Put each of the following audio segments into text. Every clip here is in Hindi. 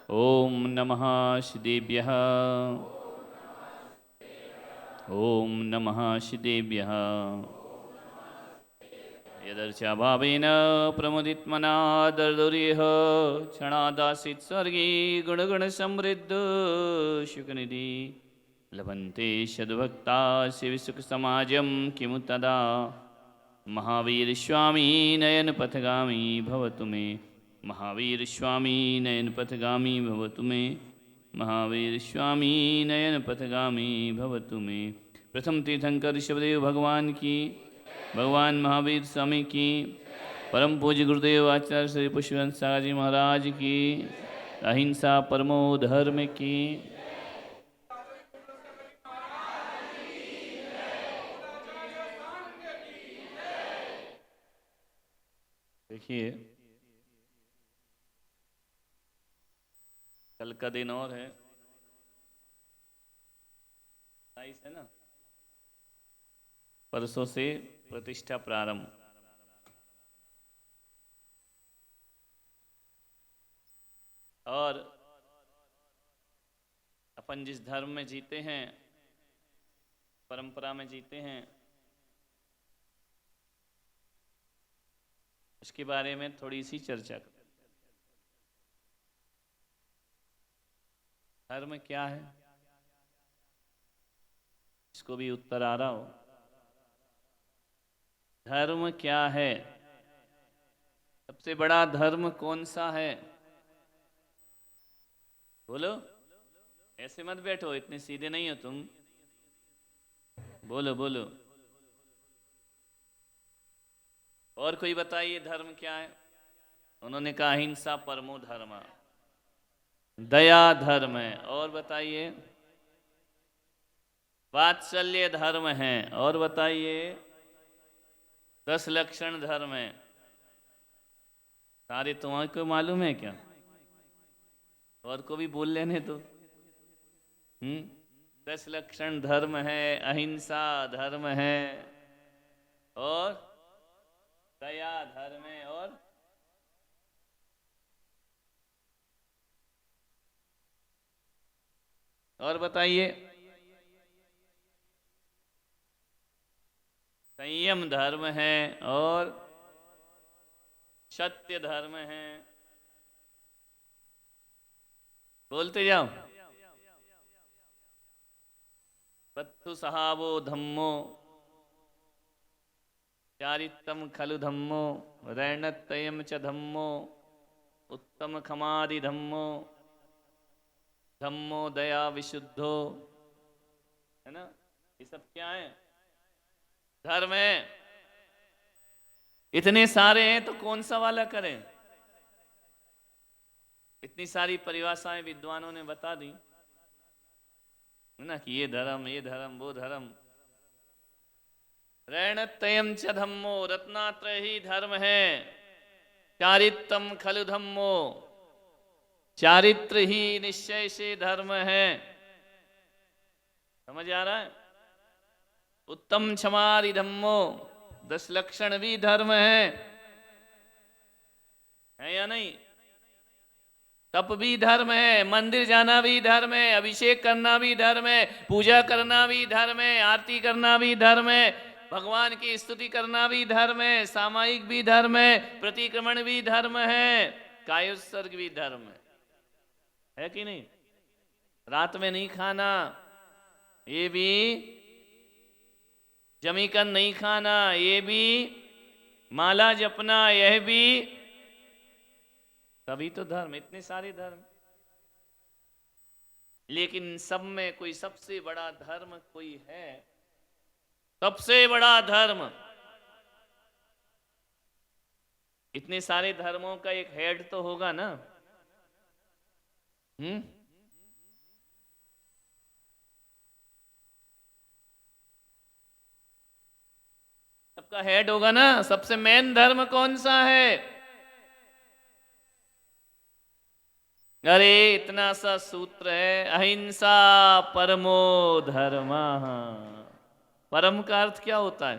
ओम नमः श्रीदेव्यः। ओम नमः श्रीदेव्यः। यदर्चाभावेन प्रमुदितमना दर्दुरिह क्षणादासीत् स्वर्गी गुणगुणसमृद्ध शुकनिधि लभन्ते सद्भक्ता शिवसुखसमाजं किमु तदा। महावीर स्वामी नयन पथगामी भवतु मे। महावीर स्वामी नयन पथगामी भवतु मे। महावीर स्वामी नयन पथगामी भवतु मे। प्रथम तीर्थंकर शिवदेव भगवान की, भगवान महावीर स्वामी की, परम पूज्य गुरुदेव आचार्य श्री पुष्पवंत सागर जी महाराज की, अहिंसा परमो धर्म की। देखिए, कल का दिन और है, 27 है ना, परसों से प्रतिष्ठा प्रारंभ। और अपन जिस धर्म में जीते हैं, परंपरा में जीते हैं, उसके बारे में थोड़ी सी चर्चा करें। धर्म क्या है, इसको भी उत्तर आ रहा हो। धर्म क्या है, सबसे बड़ा धर्म कौन सा है? बोलो, ऐसे मत बैठो, इतने सीधे नहीं हो तुम। बोलो बोलो। और कोई बताइए धर्म क्या है? उन्होंने कहा अहिंसा परमो धर्म, दया धर्म है। और बताइए, वात्सल्य धर्म है। और बताइए, 10 लक्षण धर्म है। सारे तुम्हारे को मालूम है क्या? और को भी बोल लेने तो। 10 लक्षण धर्म है, अहिंसा धर्म है, और दया धर्म है, और बताइए, संयम धर्म है, और सत्य धर्म है। बोलते जाओ। वत्तु सहावो धम्मो, चारित्रम खलु धम्मो, रैणत्तयम च धम्मो, उत्तम खमादि धम्मो, धम्मो दया विशुद्धो। है ना? ये सब क्या है? धर्म है। इतने सारे हैं तो कौन सा वाला करें? इतनी सारी परिभाषाएं विद्वानों ने बता दी ना, कि ये धर्म, ये धर्म, वो धर्म। रैणत्रयम च धम्मो, रत्नात्रय ही धर्म है। चारित्रम खलु धम्मो, चारित्र ही निश्चय से धर्म है। समझ आ रहा है? उत्तम क्षमादि धम्मो, 10 लक्षण भी धर्म है या नहीं? तप भी धर्म है, मंदिर जाना भी धर्म है, अभिषेक करना भी धर्म है, पूजा करना भी धर्म है, आरती करना भी धर्म है, भगवान की स्तुति करना भी धर्म है, सामायिक भी धर्म है, प्रतिक्रमण भी धर्म है, कायोत्सर्ग भी धर्म है कि नहीं? रात में नहीं खाना, ये भी। जमीकन नहीं खाना, ये भी। माला जपना, यह भी। तभी तो धर्म। इतने सारे धर्म, लेकिन सब में कोई सबसे बड़ा धर्म कोई है? सबसे बड़ा धर्म। इतने सारे धर्मों का एक हेड तो होगा ना? सबका हेड होगा ना? सबसे मेन धर्म कौन सा है? अरे इतना सा सूत्र है, अहिंसा परमो धर्म। परम का अर्थ क्या होता है?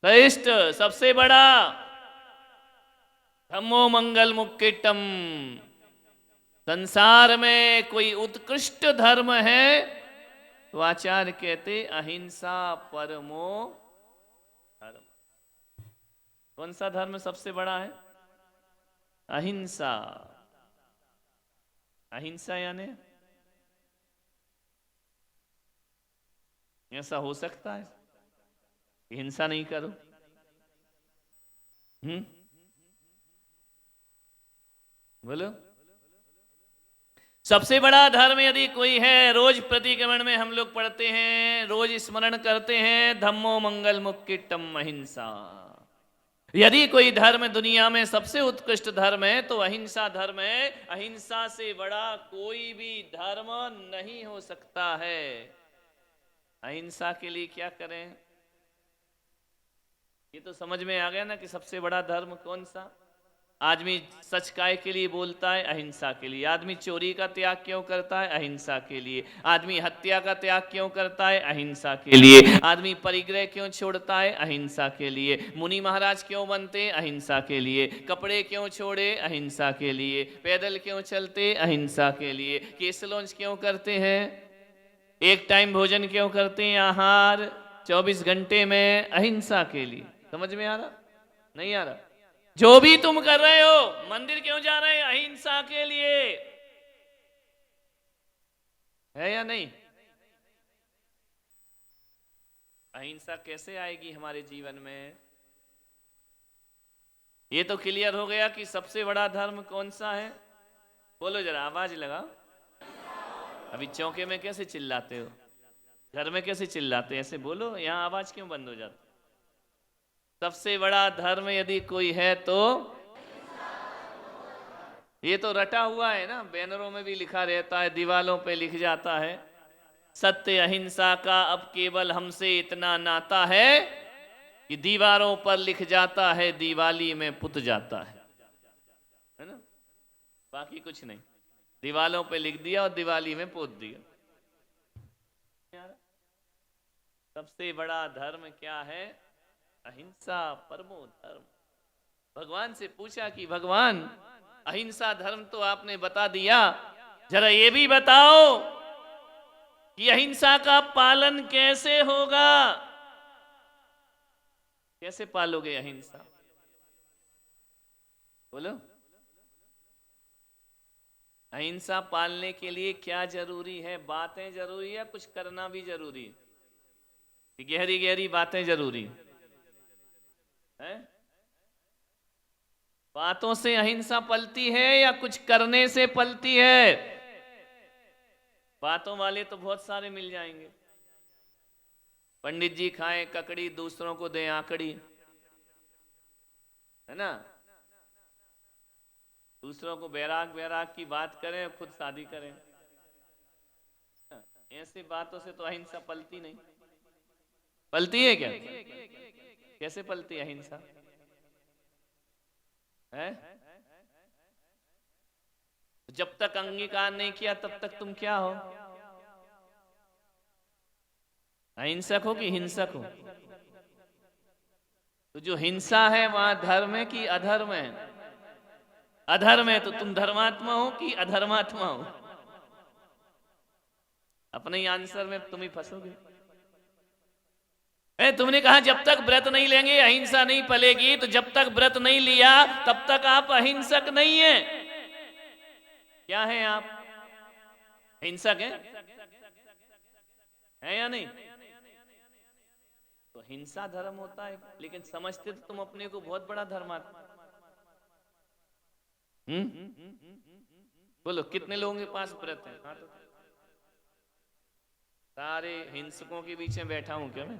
श्रेष्ठ, सबसे बड़ा। धम्मो मंगल मुक्किटम, संसार में कोई उत्कृष्ट धर्म है तो आचार्य कहते अहिंसा परमो धर्म। कौन सा धर्म सबसे बड़ा है? अहिंसा। अहिंसा यानी ऐसा हो सकता है कि हिंसा नहीं करो? बोलो। सबसे बड़ा धर्म यदि कोई है, रोज प्रतिक्रमण में हम लोग पढ़ते हैं, रोज स्मरण करते हैं, धम्मो मंगल मुक्तिटम अहिंसा। यदि कोई धर्म दुनिया में सबसे उत्कृष्ट धर्म है तो अहिंसा धर्म है। अहिंसा से बड़ा कोई भी धर्म नहीं हो सकता है। अहिंसा के लिए क्या करें? ये तो समझ में आ गया ना कि सबसे बड़ा धर्म कौन सा? आदमी सच काय के लिए बोलता है? अहिंसा के लिए। आदमी चोरी का त्याग क्यों करता है? अहिंसा के लिए। आदमी हत्या का त्याग क्यों करता है? अहिंसा के लिए। आदमी परिग्रह क्यों छोड़ता है? अहिंसा के लिए। मुनि महाराज क्यों बनते? अहिंसा के लिए। कपड़े क्यों छोड़े? अहिंसा के लिए। पैदल क्यों चलते? अहिंसा के लिए। केस लॉन्च क्यों करते हैं? एक टाइम भोजन क्यों करते हैं? आहार 24 घंटे में? अहिंसा के लिए। समझ में आ रहा? नहीं आ रहा? जो भी तुम कर रहे हो, मंदिर क्यों जा रहे हैं? अहिंसा के लिए। है या नहीं? अहिंसा कैसे आएगी हमारे जीवन में? ये तो क्लियर हो गया कि सबसे बड़ा धर्म कौन सा है। बोलो जरा, आवाज लगाओ। अभी चौके में कैसे चिल्लाते हो? घर में कैसे चिल्लाते? ऐसे बोलो, यहां आवाज क्यों बंद हो जाती? सबसे बड़ा धर्म यदि कोई है तो ये तो रटा हुआ है ना, बैनरों में भी लिखा रहता है, दीवालों पे लिख जाता है। सत्य अहिंसा का अब केवल हमसे इतना नाता है कि दीवारों पर लिख जाता है, दिवाली में पुत जाता है ना? बाकी कुछ नहीं, दीवालों पे लिख दिया और दिवाली में पोत दिया। सबसे बड़ा धर्म क्या है? अहिंसा परमो धर्म। भगवान से पूछा कि भगवान, अहिंसा धर्म तो आपने बता दिया, जरा ये भी बताओ कि अहिंसा का पालन कैसे होगा? कैसे पालोगे अहिंसा? बोलो। अहिंसा पालने के लिए क्या जरूरी है? बातें जरूरी है, कुछ करना भी जरूरी है? गहरी गहरी बातें जरूरी है? बातों से अहिंसा पलती है या कुछ करने से पलती है? बातों वाले तो बहुत सारे मिल जाएंगे। पंडित जी खाएं ककड़ी, दूसरों को दें आकड़ी, है ना? दूसरों को बैराग बैराग की बात करें, खुद शादी करें। ऐसी बातों से तो अहिंसा पलती नहीं। पलती है क्या? कैसे पलती है अहिंसा? है? जब तक अंगीकार नहीं किया तब तक तुम क्या हो? अहिंसक हो कि हिंसक हो? तो जो हिंसा है वहां धर्म है कि अधर्म है? अधर्म है तो तुम धर्मात्मा हो कि अधर्मात्मा हो? अपने ही आंसर में तुम ही फंसोगे। तुमने कहा जब तक व्रत नहीं लेंगे अहिंसा नहीं पलेगी, तो जब तक व्रत नहीं लिया तब तक आप अहिंसक नहीं है। क्या है आप? हिंसक है या नहीं? तो हिंसा धर्म होता है, लेकिन समझते तो तुम अपने को बहुत बड़ा धर्मात्मा। बोलो कितने लोगों के पास व्रत है? हाँ, तो सारे हिंसकों के बीच में बैठा हूं क्या मैं?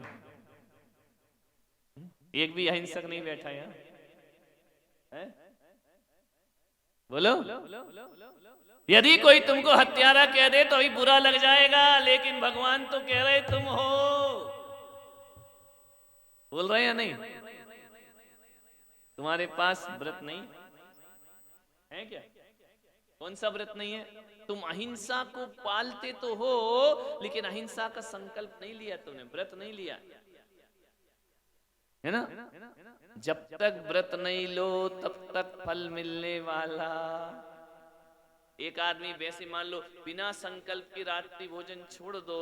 एक भी अहिंसक नहीं बैठा यहाँ है? बोलो। यदि कोई तुमको हत्यारा कह दे तो अभी बुरा लग जाएगा, लेकिन भगवान तो कह रहे तुम हो। बोल रहे या नहीं? तुम्हारे पास व्रत नहीं है क्या? कौन सा व्रत नहीं है? तुम अहिंसा को पालते तो हो, लेकिन अहिंसा का संकल्प नहीं लिया तुमने, व्रत नहीं लिया, है ना? जब तक व्रत नहीं लो तब तक फल मिलने वाला एक आदमी वैसे मान लो बिना संकल्प के रात्रि भोजन छोड़ दो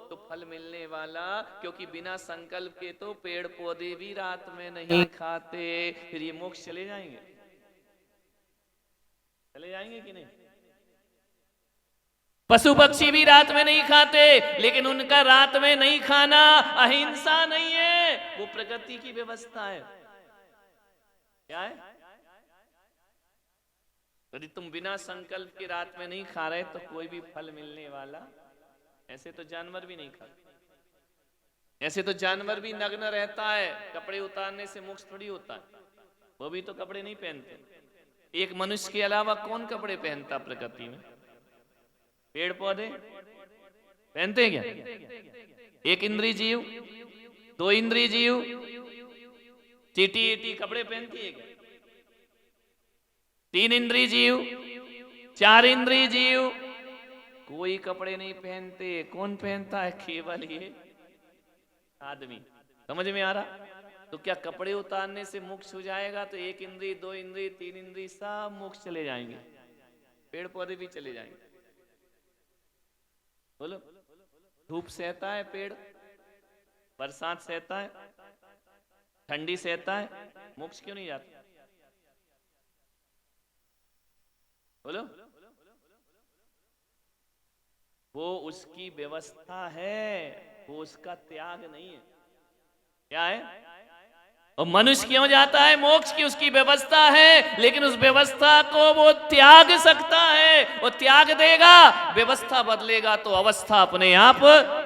तो फल मिलने वाला, क्योंकि बिना संकल्प के तो पेड़ पौधे भी रात में नहीं खाते। फिर ये मोक्ष चले जाएंगे, चले जाएंगे कि नहीं? पशु पक्षी भी रात में नहीं खाते, लेकिन उनका रात में नहीं खाना अहिंसा नहीं है, वो प्रकृति की व्यवस्था है। क्या है? यदि तुम बिना संकल्प के रात में नहीं खा रहे तो कोई भी फल मिलने वाला। ऐसे तो जानवर भी नहीं खाते, ऐसे तो जानवर भी नग्न रहता है, कपड़े उतारने से मोक्ष थोड़ी होता है, वो भी तो कपड़े नहीं पहनते। एक मनुष्य के अलावा कौन कपड़े पहनता प्रकृति में? पेड़ पौधे पहनते हैं क्या? एक इंद्रिय जीव, दो इंद्रिय जीव, चीटी ईटी कपड़े पहनती है क्या? तीन इंद्रिय जीव, चार इंद्रिय जीव कोई कपड़े नहीं पहनते। कौन पहनता है? केवल ये आदमी। समझ में आ रहा? तो क्या कपड़े उतारने से मोक्ष हो जाएगा? तो एक इंद्रिय, दो इंद्रिय, तीन इंद्रिय सब मोक्ष चले जाएंगे, पेड़ पौधे भी चले जाएंगे। बोलो, धूप सहता है पेड़, बरसात सहता है, ठंडी सहता है, मोक्ष क्यों नहीं जाता? बोलो, वो उसकी व्यवस्था है, वो उसका त्याग नहीं है। क्या है? और मनुष्य क्यों जाता है मोक्ष की? उसकी व्यवस्था है, लेकिन उस व्यवस्था को वो त्याग सकता है। वो त्याग देगा, व्यवस्था बदलेगा तो अवस्था अपने आप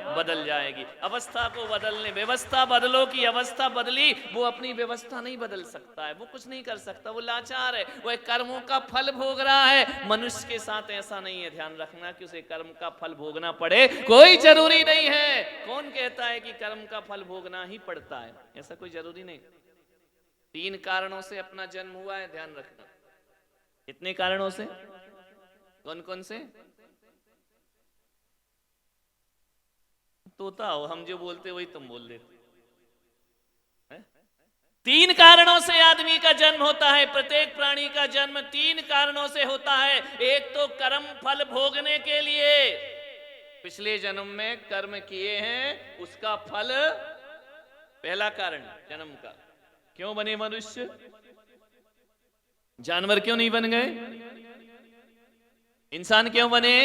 बदल जाएगी। अवस्था को बदलने, व्यवस्था बदलो की अवस्था बदली, वो अपनी व्यवस्था नहीं बदल सकता है, वो कुछ नहीं कर सकता, वो लाचार है, वो एक कर्मों का फल भोग रहा है। मनुष्य के साथ ऐसा नहीं है, ध्यान रखना कि उसे कर्म का फल भोगना पड़े कोई जरूरी नहीं है। कौन कहता है कि कर्म का फल भोगना ही पड़ता है? ऐसा कोई जरूरी नहीं। तीन कारणों से अपना जन्म हुआ है, ध्यान रखना। कितने कारणों से? कौन कौन से? तोता हो, हम जो बोलते वही तुम बोल देते। तीन कारणों से आदमी का जन्म होता है, प्रत्येक प्राणी का जन्म तीन कारणों से होता है। एक तो कर्म फल भोगने के लिए, पिछले जन्म में कर्म किए हैं उसका फल, पहला कारण जन्म का। क्यों बने मनुष्य? जानवर क्यों नहीं बन गए? इंसान क्यों बने?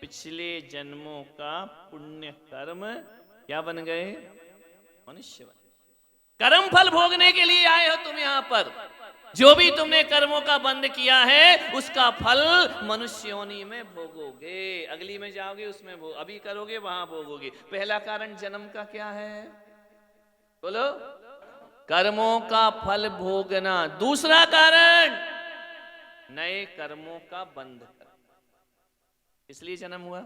पिछले जन्मों का पुण्य कर्म क्या बन गए? मनुष्य बन। कर्म फल भोगने के लिए आए हो तुम यहां पर। जो भी तुमने कर्मों का बंध किया है उसका फल मनुष्य योनि में भोगोगे, अगली में जाओगे उसमें अभी करोगे वहां भोगोगे। पहला कारण जन्म का क्या है? बोलो, कर्मों का फल भोगना। दूसरा कारण नए कर्मों का बंध करना, इसलिए जन्म हुआ।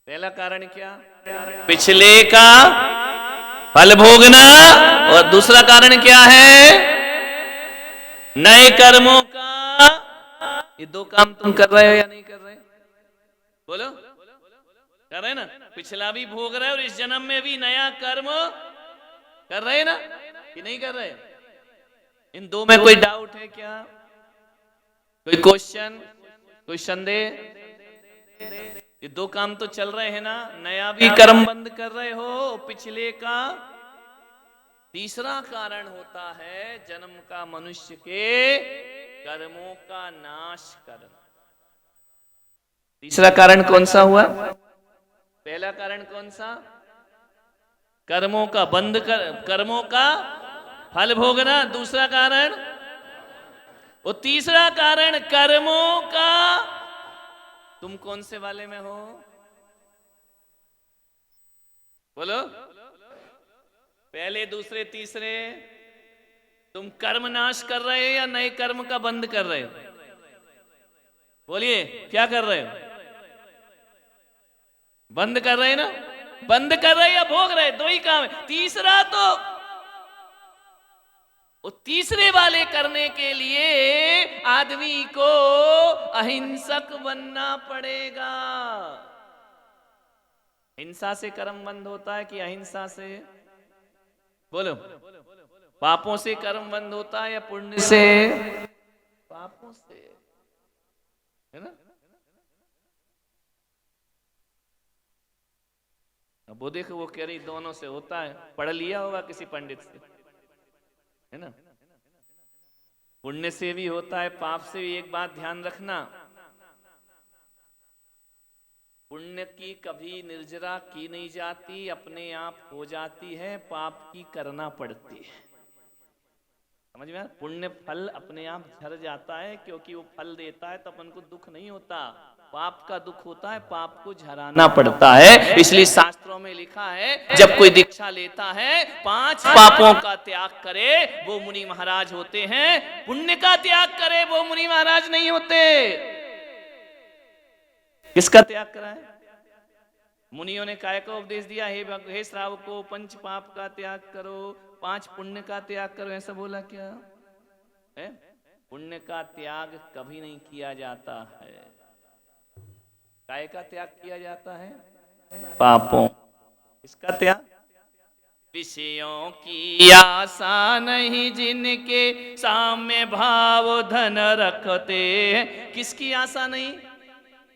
पहला कारण क्या? पिछले का फल भोगना। और दूसरा कारण क्या है? नए कर्मों का। ये दो काम तुम कर रहे हो या नहीं कर रहे? बोलो, कर रहे ना? पिछला भी भोग रहे हो और इस जन्म में भी नया कर्म कर रहे ना कि नहीं कर रहे? इन दो में कोई डाउट है क्या? कोई क्वेश्चन, कोई संदेह? ये दो काम तो चल रहे हैं ना, नया भी कर्म बंद कर रहे हो, पिछले का। तीसरा कारण होता है जन्म का मनुष्य के कर्मों का नाश करना। तीसरा कारण कौन सा हुआ? पहला कारण कौन सा? कर्मों का बंद कर, कर्मों का फल भोगना। दूसरा कारण, और तीसरा कारण कर्मों का। तुम कौन से वाले में हो? बोलो, पहले, दूसरे, तीसरे? तुम कर्म नाश कर रहे हो या नए कर्म का बंद कर रहे हो? बोलिए, क्या कर रहे हो? बंद कर रहे हैं ना? बंद कर रहे या भोग रहे? दो ही काम है। तीसरा तो, तीसरे वाले करने के लिए आदमी को अहिंसक बनना पड़ेगा। हिंसा से कर्म बंद होता है कि अहिंसा से? बोलो, पापों से कर्म बंद होता है या पुण्य से? पापों से। है ना। अब वो देखो, वो कह रही दोनों से होता है, पढ़ लिया होगा किसी पंडित से, है ना। पुण्य से भी होता है, पाप से भी। एक बात ध्यान रखना, पुण्य की कभी निर्जरा की नहीं जाती, अपने आप हो जाती है, पाप की करना पड़ती है। समझ में? पुण्य फल अपने आप झड़ जाता है, क्योंकि वो फल देता है तो अपन को दुख नहीं होता। पाप का दुख होता है, पाप को झराना पड़ता है। इसलिए शास्त्रों में लिखा है, जब कोई दीक्षा लेता है 5 पापों का त्याग करे वो मुनि महाराज होते हैं, पुण्य का त्याग करे वो मुनि महाराज नहीं होते। किसका त्याग करा है? मुनियों ने काय का उपदेश दिया, हे श्रावको 5 पाप का त्याग करो, 5 पुण्य का त्याग करो, ऐसा बोला क्या है? पुण्य का त्याग कभी नहीं किया जाता है, काय का त्याग किया जाता है? पापों। इसका त्याग? विषयों की आशा नहीं जिनके साम्य भाव धन रखते हैं। किसकी आशा नहीं?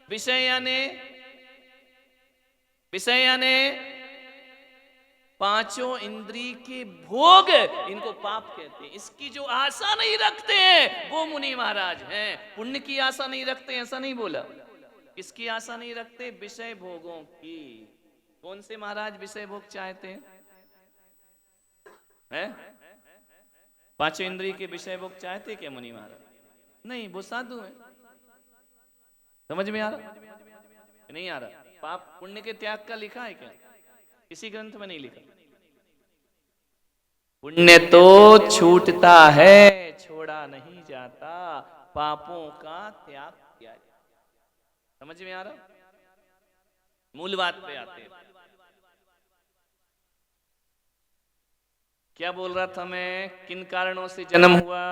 विषय यानी 5 इंद्री के भोग, इनको पाप कहते हैं। इसकी जो आशा नहीं रखते हैं वो मुनि महाराज हैं। पुण्य की आशा नहीं रखते, ऐसा नहीं बोला। किसकी आशा नहीं रखते? विषय भोगों की। कौन से महाराज विषय भोग चाहते हैं? 5 इंद्री के विषय भोग चाहते क्या मुनि महाराज? नहीं, वो साधु है। समझ में आ रहा? नहीं आ रहा? पाप पुण्य के त्याग का लिखा है क्या? किसी ग्रंथ में नहीं लिखा। पुण्य तो छूटता है, छोड़ा नहीं जाता, पापों का त्याग किया जाता। समझ में आ रहा? मूल बात पे आते हैं। क्या बोल रहा था मैं? किन कारणों से जन्म हुआ?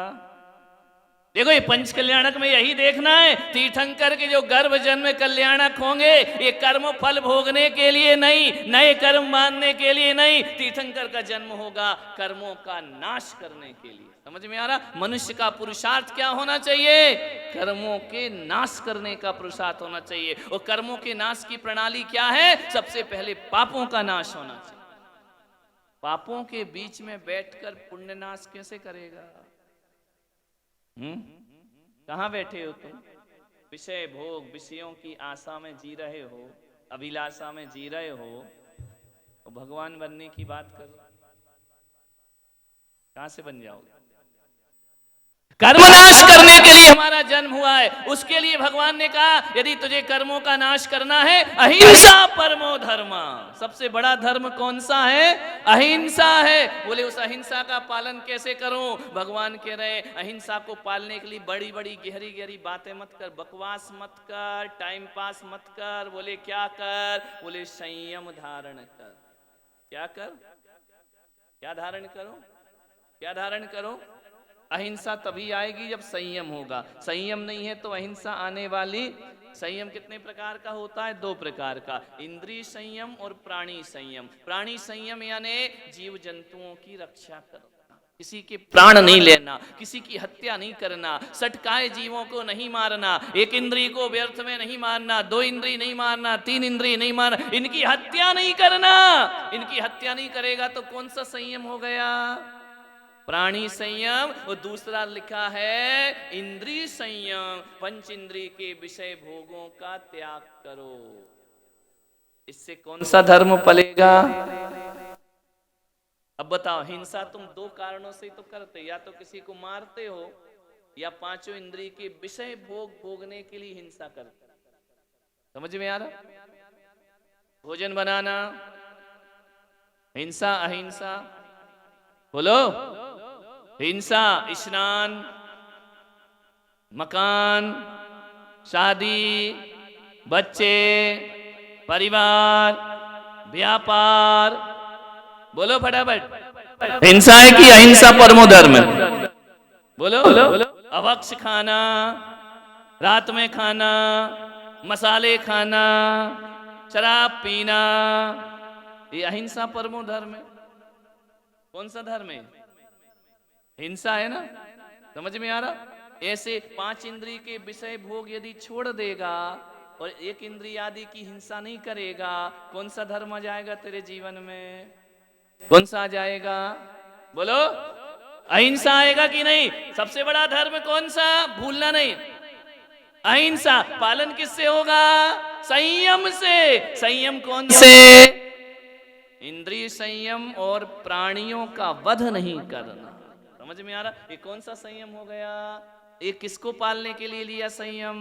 देखो, ये पंच कल्याणक में यही देखना है, तीर्थंकर के जो गर्भ जन्म कल्याणक होंगे ये कर्म फल भोगने के लिए नहीं, नए कर्म मानने के लिए नहीं। तीर्थंकर का जन्म होगा कर्मों का नाश करने के लिए। समझ में आ रहा? मनुष्य का पुरुषार्थ क्या होना चाहिए? कर्मों के नाश करने का पुरुषार्थ होना चाहिए। और कर्मों के नाश की प्रणाली क्या है? सबसे पहले पापों का नाश होना चाहिए। पापों के बीच में बैठकर पुण्य नाश कैसे करेगा? कहां बैठे हो तुम? विषय भोग, विषयों की आशा में जी रहे हो, अभिलाषा में जी रहे हो, और भगवान बनने की बात करो, कहां से बन जाओगे? कर्म नाश करने के लिए हमारा जन्म हुआ है। उसके लिए भगवान ने कहा, यदि तुझे कर्मों का नाश करना है, अहिंसा परमो धर्म। सबसे बड़ा धर्म कौन सा है? अहिंसा है। बोले उस अहिंसा का पालन कैसे करूं? भगवान कह रहे अहिंसा को पालने के लिए बड़ी बड़ी गहरी गहरी बातें मत कर, बकवास मत कर, टाइम पास मत कर। बोले क्या कर? बोले संयम धारण कर। क्या कर? क्या धारण करो? क्या धारण करो? अहिंसा तभी आएगी जब संयम होगा। संयम नहीं है तो अहिंसा आने वाली। संयम कितने प्रकार का होता है? 2 प्रकार का, इंद्रिय संयम और प्राणी संयम। प्राणी संयम यानी जीव जंतुओं की रक्षा करना, किसी के प्राण नहीं लेना, किसी की हत्या नहीं करना, सटकाए जीवों को नहीं मारना, एक इंद्रिय को व्यर्थ में नहीं मारना, 2 इंद्रिय नहीं मारना, 3 इंद्रिय नहीं मारना, इनकी हत्या नहीं करना। इनकी हत्या नहीं करेगा तो कौन सा संयम हो गया? प्राणी संयम। और दूसरा लिखा है इंद्रिय संयम, पंच इंद्रिय के विषय भोगों का त्याग करो। इससे कौन सा धर्म पलेगा? अब बताओ, हिंसा तुम 2 कारणों से तो करते, या तो किसी को मारते हो, या 5 इंद्रिय के विषय भोग भोगने के लिए हिंसा करते। समझ में आ रहा? भोजन बनाना हिंसा, अहिंसा? बोलो। हिंसा, स्नान, मकान, शादी, बच्चे, परिवार, व्यापार। बोलो फटाफट। हिंसा है कि अहिंसा परमो धर्म? बोलो। अभक्ष खाना, रात में खाना, मसाले खाना, शराब पीना, ये अहिंसा परमो धर्म है। कौन सा धर्म है? हिंसा है ना? समझ में आ रहा? ऐसे 5 इंद्रिय के विषय भोग यदि छोड़ देगा और एक इंद्रिय आदि की हिंसा नहीं करेगा, कौन सा धर्म आ जाएगा तेरे जीवन में? कौन सा आ जाएगा? बोलो। अहिंसा आएगा कि नहीं? सबसे बड़ा धर्म कौन सा? भूलना नहीं। अहिंसा पालन किससे होगा? संयम से। संयम कौन से? इंद्रिय संयम और प्राणियों का वध नहीं करना। समझ में आ रहा? ये कौन सा संयम हो गया? ये किसको पालने के लिए लिया संयम?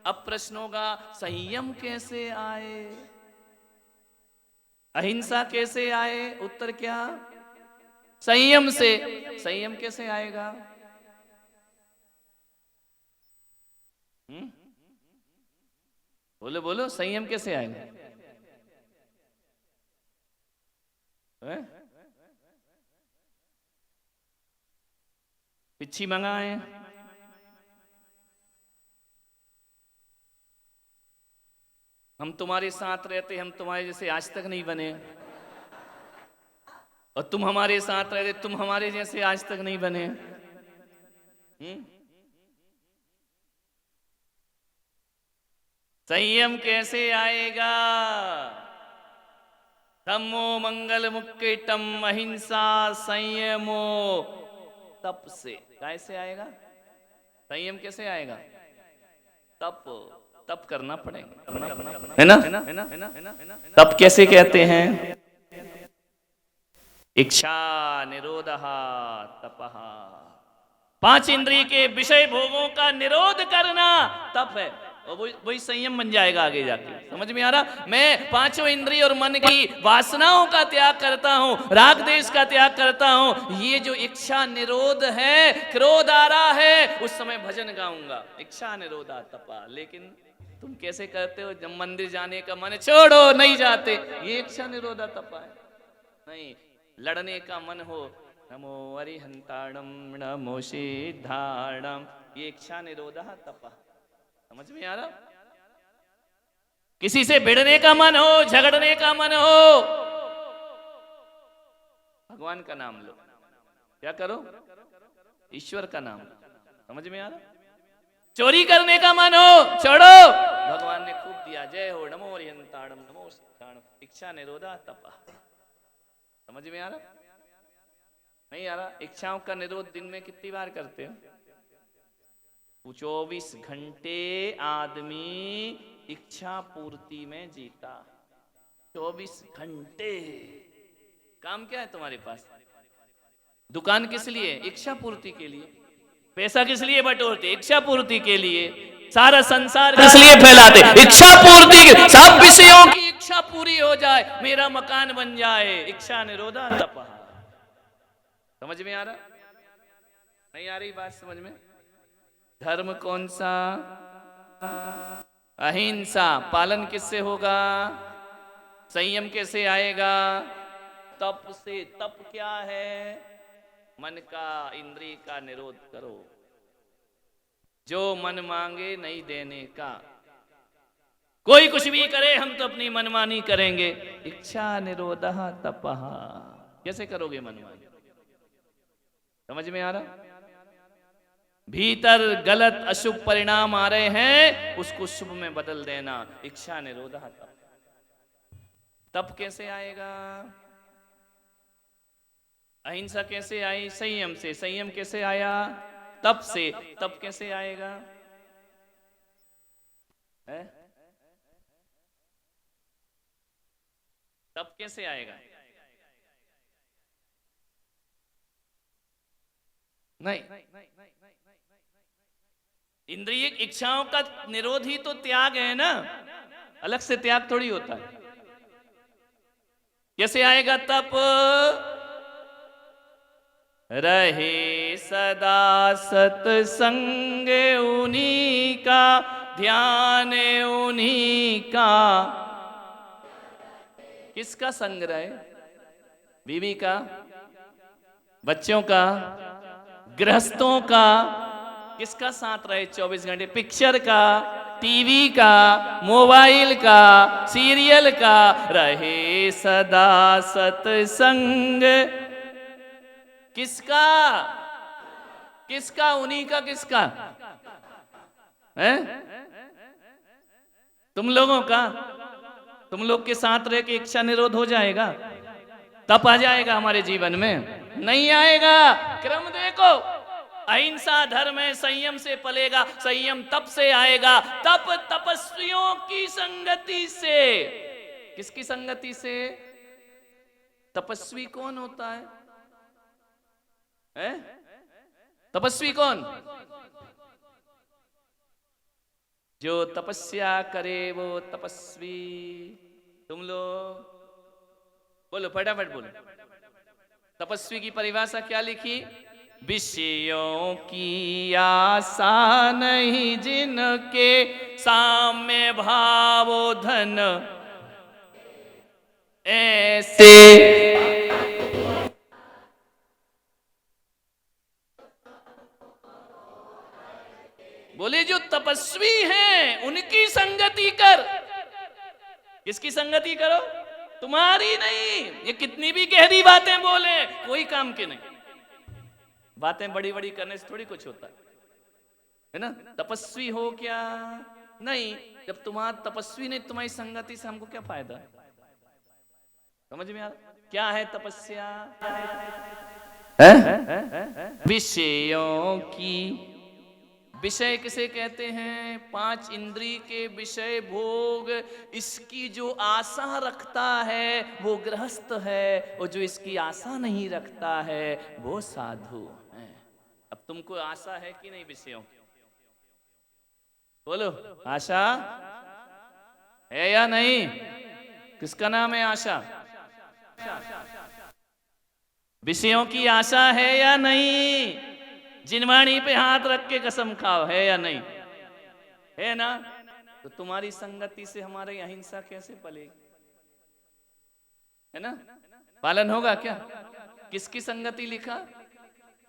अब प्रश्न होगा संयम कैसे आए, अहिंसा कैसे आए? उत्तर क्या? संयम से। संयम कैसे आएगा? बोलो बोलो, संयम कैसे आएगा? पिच्छी मंगाए, हम तुम्हारे साथ रहते, हम तुम्हारे जैसे आज तक नहीं बने, और तुम हमारे साथ रहते, तुम हमारे जैसे आज तक नहीं बने। संयम कैसे आएगा? धम्मो मंगल मुक्केटम अहिंसा संयमो। तप से। कैसे आएगा संयम? कैसे आएगा? तप। तप करना पड़ेगा, है ना? है ना? तप कैसे कहते हैं? इच्छा निरोधः तपः। 5 इंद्रिय के विषय भोगों का निरोध करना तप है, और वही संयम बन जाएगा आगे जाके। समझ में आ रहा? मैं 5 इंद्रिय और मन की वासनाओं का त्याग करता हूं, राग देश का त्याग करता हूं। ये जो इच्छा निरोध है, क्रोध आ रहा है, उस समय भजन गाऊंगा, इच्छा निरोधा तपा। लेकिन तुम कैसे करते हो? जब मंदिर जाने का मन, छोड़ो, नहीं जाते, ये इच्छा निरोधा तपा है। नहीं, लड़ने का मन हो, नमो अरिहंताणम नमो सिद्धाणम, ये इच्छा निरोधा तपा। समझ में आ रहा? किसी से भिड़ने का मन हो, झगड़ने का मन हो, भगवान का नाम लो। क्या करो? ईश्वर का नाम। समझ में आ रहा? चोरी करने का मन हो, छोड़ो, भगवान ने खूब दिया, जय हो नमो अरिहंताणम नमो सिद्धाणम, इच्छा निरोधा तपा। समझ में आ रहा? नहीं आ रहा? इच्छाओं का निरोध दिन में कितनी बार करते हो? 24 घंटे आदमी इच्छा पूर्ति में जीता। 24 घंटे। काम क्या है तुम्हारे पास? दुकान किस लिए? इच्छा पूर्ति के लिए। पैसा किस लिए बटोरते? इच्छा पूर्ति के लिए। सारा संसार किस लिए फैलाते? इच्छा पूर्ति के। सब विषयों की इच्छा पूरी हो जाए, मेरा मकान बन जाए, इच्छा निरोधा तपा। समझ में आ रहा? नहीं आ रही बात समझ में? धर्म कौन सा? अहिंसा। पालन किससे होगा? संयम कैसे आएगा? तप से। तप क्या है? मन का, इंद्रिय का निरोध करो, जो मन मांगे नहीं देने का। कोई कुछ भी करे, हम तो अपनी मनमानी करेंगे। इच्छा निरोधः तपः। कैसे करोगे मनमानी? समझ में आ रहा? भीतर गलत अशुभ परिणाम आ रहे हैं, उसको शुभ में बदल देना, इच्छा निरोधः तप। तप कैसे आएगा? अहिंसा कैसे आई? संयम से। संयम कैसे आया? तप से। तप कैसे आएगा? है? तप कैसे आएगा? नहीं, इंद्रिय इच्छाओं का निरोध ही तो त्याग है ना, अलग से त्याग थोड़ी होता है। कैसे आएगा तप? रहे सदा सत्संग उन्हीं का, ध्यान उन्हीं का। किसका संग रहे? बीवी का, बच्चों का, गृहस्थों का। किसका साथ रहे 24 घंटे? पिक्चर का, टीवी का, मोबाइल का, सीरियल का। रहे सदा सत्संग किसका? किसका? उन्हीं का। किसका है? तुम लोगों का। तुम लोग के साथ रह के इच्छा निरोध हो जाएगा, तप आ जाएगा हमारे जीवन में? नहीं आएगा। क्रम देखो, अहिंसा धर्म है, संयम से पलेगा, संयम तप से आएगा, तप तपस्वियों की संगति से। किसकी संगति से? तपस्वी कौन होता है? तपस्वी कौन? जो तपस्या करे वो तपस्वी। तुम लोग बोलो, फटाफट बोलो। तपस्वी की परिभाषा क्या लिखी? विषयों की आशा नहीं जिनके, साम्य भाव धन ऐसे। बोले जो तपस्वी हैं उनकी संगति कर। किसकी संगति करो? तुम्हारी नहीं। ये कितनी भी गहरी बातें बोले, कोई काम के नहीं। बातें बड़ी बड़ी करने से थोड़ी कुछ होता है ना? तपस्वी हो क्या? नहीं। जब तुम्हारा तपस्वी नहीं, तुम्हारी संगति से हमको क्या फायदा? समझ में आ रहा? क्या है तपस्या? विषयों की। विषय किसे कहते हैं? पांच इंद्रिय के विषय भोग। इसकी जो आशा रखता है वो गृहस्थ है, और जो इसकी आशा नहीं रखता है वो साधु है। अब तुमको आशा है कि नहीं विषयों की? बोलो, आशा है या नहीं? किसका नाम है आशा? विषयों की आशा है या नहीं? जिनवाणी पे हाथ रख के कसम खाओ, है या नहीं? है ना? तो तुम्हारी संगति से हमारी अहिंसा कैसे पलेगी? है ना? पालन होगा क्या? किसकी संगति लिखा?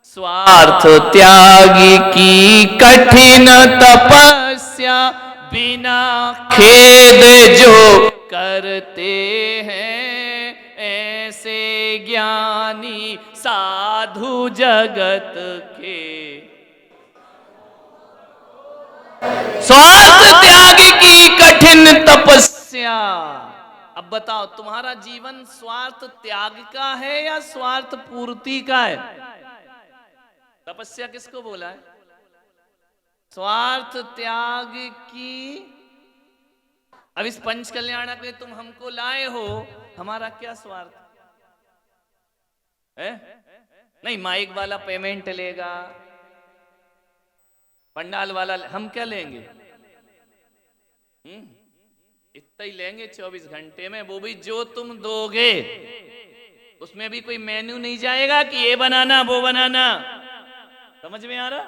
स्वार्थ त्यागी की कठिन तपस्या, बिना खेद जो करते हैं ऐसे ज्ञानी साधु जगत के। स्वार्थ त्याग की कठिन तपस्या। अब बताओ, तुम्हारा जीवन स्वार्थ त्याग का है या स्वार्थ पूर्ति का है? तपस्या किसको बोला है? स्वार्थ त्याग की। अब इस पंच कल्याणक में तुम हमको लाए हो, हमारा क्या स्वार्थ है? नहीं, माइक वाला पेमेंट लेगा, पंडाल वाला, हम क्या लेंगे? इतना ही लेंगे 24 घंटे में, वो भी जो तुम दोगे। उसमें भी कोई मेन्यू नहीं जाएगा कि ये बनाना वो बनाना। समझ में आ रहा?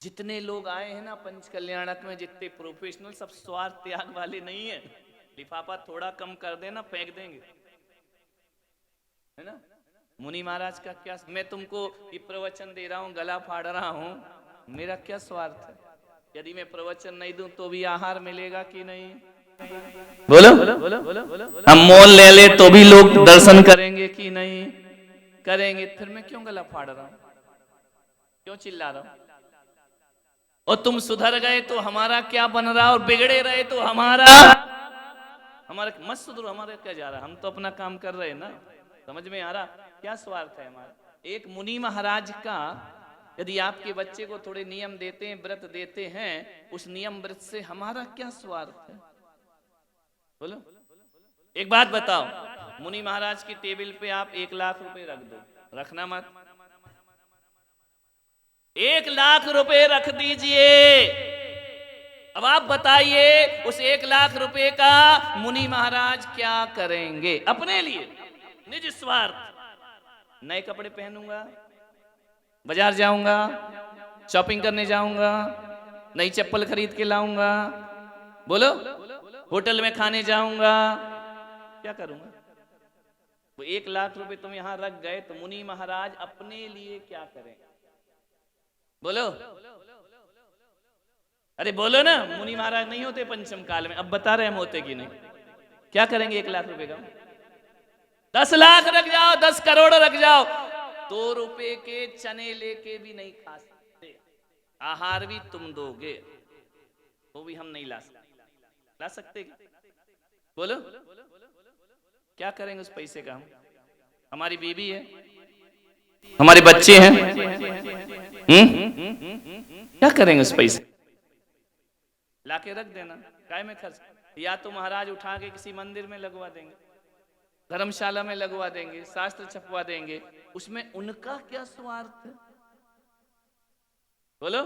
जितने लोग आए हैं ना पंच कल्याणक में, जितने प्रोफेशनल, सब स्वार्थ त्याग वाले नहीं है। लिफाफा थोड़ा कम कर देना, फेंक देंगे, है ना? मुनि महाराज का क्या? मैं तुमको ये प्रवचन दे रहा हूं, गला फाड़ रहा हूं, मेरा क्या स्वार्थ है? यदि मैं प्रवचन नहीं दूं तो भी आहार मिलेगा कि नहीं? बोलो, हम मोल ले ले तो भी लोग दर्शन करेंगे कि नहीं करेंगे? फिर मैं क्यों गला फाड़ रहा हूं? क्यों चिल्ला रहा हूं? और तुम सुधर गए तो हमारा क्या बन रहा, और बिगड़े रहे तो हमारा मत सुधरो, हमारा क्या जा रहा? हम तो अपना काम कर रहे हैं ना। समझ में आ रहा? क्या स्वार्थ है हमारा? एक मुनि महाराज का, यदि आपके बच्चे को थोड़े नियम देते हैं, व्रत देते हैं, उस नियम व्रत से हमारा क्या स्वार्थ है? बोलो, एक बात बताओ, मुनि महाराज की टेबल पे आप 1 लाख रुपए रख दो, रखना मत। 1 लाख रुपए रख दीजिए। अब आप बताइए उस 1 लाख रुपए का मुनि महाराज क्या करेंगे? अपने लिए निज स्वार्थ। नए कपड़े पहनूंगा, बाजार जाऊंगा, शॉपिंग करने जाऊंगा, नई चप्पल खरीद के लाऊंगा, बोलो, होटल में खाने जाऊंगा, क्या करूंगा? वो 1 लाख रुपए तुम यहां रख गए तो मुनि महाराज अपने लिए क्या करेंगे? बोलो, अरे बोलो ना। मुनि महाराज नहीं होते पंचम काल में, अब बता रहे हम होते कि नहीं? क्या करेंगे 1 लाख रुपए का? 10 लाख रख जाओ, 10 करोड़ रख जाओ, ₹2 के चने लेके भी नहीं खा सकते, आहार भी तुम दोगे वो भी हम नहीं ला सकते क्या? बोलो क्या करेंगे उस पैसे का? हम, हमारी बीवी है, हमारे बच्चे हैं, क्या करेंगे उस पैसे? लाके रख देना, काय में खर्च, या तो महाराज उठा के किसी मंदिर में लगवा देंगे, धर्मशाला में लगवा देंगे, शास्त्र छपवा देंगे, उसमें उनका क्या स्वार्थ है? बोलो।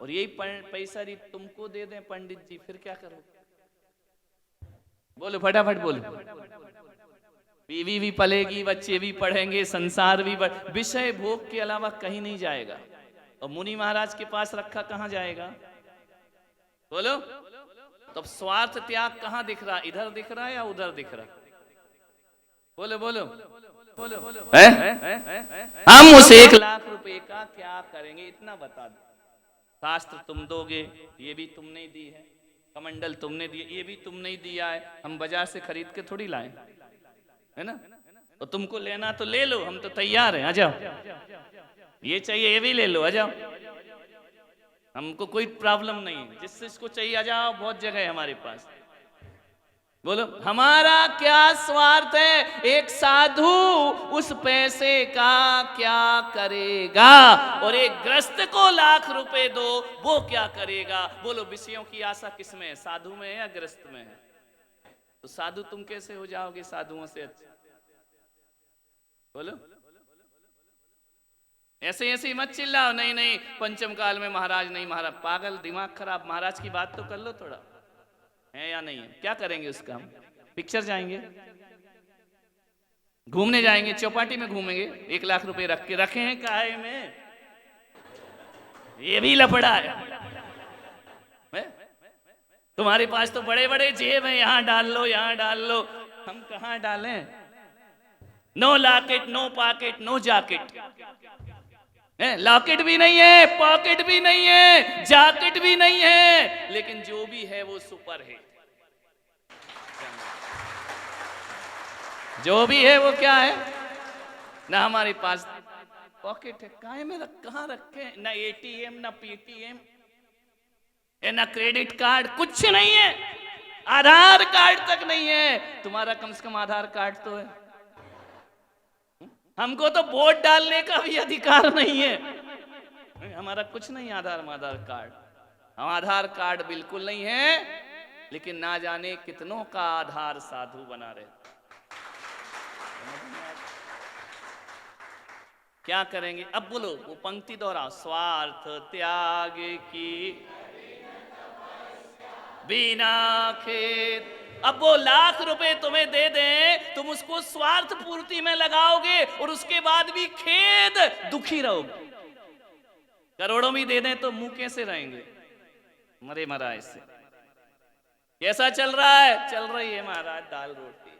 और यही पैसा यदि तुमको दे दें पंडित जी, फिर क्या करोगे? बोलो फटाफट बोलो। बीवी भी पलेगी, बच्चे भी पढ़ेंगे, संसार भी विषय भोग के अलावा कहीं नहीं जाएगा। और मुनि महाराज के पास रखा कहां जाएगा? बोलो। तो स्वार्थ त्याग कहां दिख रहा? इधर दिख रहा है या उधर दिख रहा? बोलो बोलो बोलो बोलो। हम उस 1 लाख रुपए का क्या करेंगे? इतना बता दो। शास्त्र तुम दोगे, ये भी तुम नहीं दी है, कमंडल तुमने दिए, ये भी तुम नहीं दिया है, हम बाजार से खरीद के थोड़ी लाए, है ना? तो तुमको लेना तो ले लो, हम तो तैयार हैं, आ जाओ। ये चाहिए ये भी ले लो, आ जाओ, हमको कोई प्रॉब्लम नहीं है, जिससे इसको चाहिए आ जाओ, बहुत जगह है हमारे पास। बोलो हमारा क्या स्वार्थ है? एक साधु उस पैसे का क्या करेगा? और एक ग्रस्त को लाख रुपए दो, वो क्या करेगा? बोलो विषयों की आशा किसमें है, साधु में है या ग्रस्त में है? तो साधु तुम कैसे हो जाओगे साधुओं से अच्छा? बोलो। ऐसे ऐसे मत चिल्लाओ, नहीं नहीं पंचम काल में महाराज नहीं, महाराज पागल, दिमाग खराब, महाराज की बात तो कर लो थोड़ा, है या नहीं है? क्या करेंगे उसका? हम पिक्चर जाएंगे, घूमने जाएंगे, चौपाटी में घूमेंगे, 1 लाख रुपए रख के रखे हैं काहे में? ये भी लफड़ा है। तुम्हारे पास तो बड़े बड़े जेब हैं, यहां डाल लो यहां डाल लो, हम कहां डालें? No locket no pocket no jacket, locket भी नहीं है, पॉकेट भी नहीं है, जैकेट भी नहीं है, लेकिन जो भी है वो सुपर है। जो भी है वो क्या है? ना हमारे पास पॉकेट है, काहे में कहां रखे? ना एटीएम ना पेटीएम, ना क्रेडिट कार्ड, कुछ नहीं है, आधार कार्ड तक नहीं है। तुम्हारा कम से कम आधार कार्ड तो है, हमको तो वोट डालने का भी अधिकार नहीं है, हमारा कुछ नहीं आधार कार्ड, हम आधार कार्ड बिल्कुल नहीं है, लेकिन ना जाने कितनों का आधार साधु बना रहे। क्या करेंगे? अब बोलो वो पंक्ति दोहराओ, स्वार्थ त्याग की बिना खेद। अब वो लाख रुपए तुम्हें दे दें, तुम उसको स्वार्थ पूर्ति में लगाओगे और उसके बाद भी खेद, दुखी रहोगे। करोड़ों भी दे दें तो मुंह कैसे रहेंगे? मरे मराए से। कैसा चल रहा है? चल रही है महाराज दाल रोटी।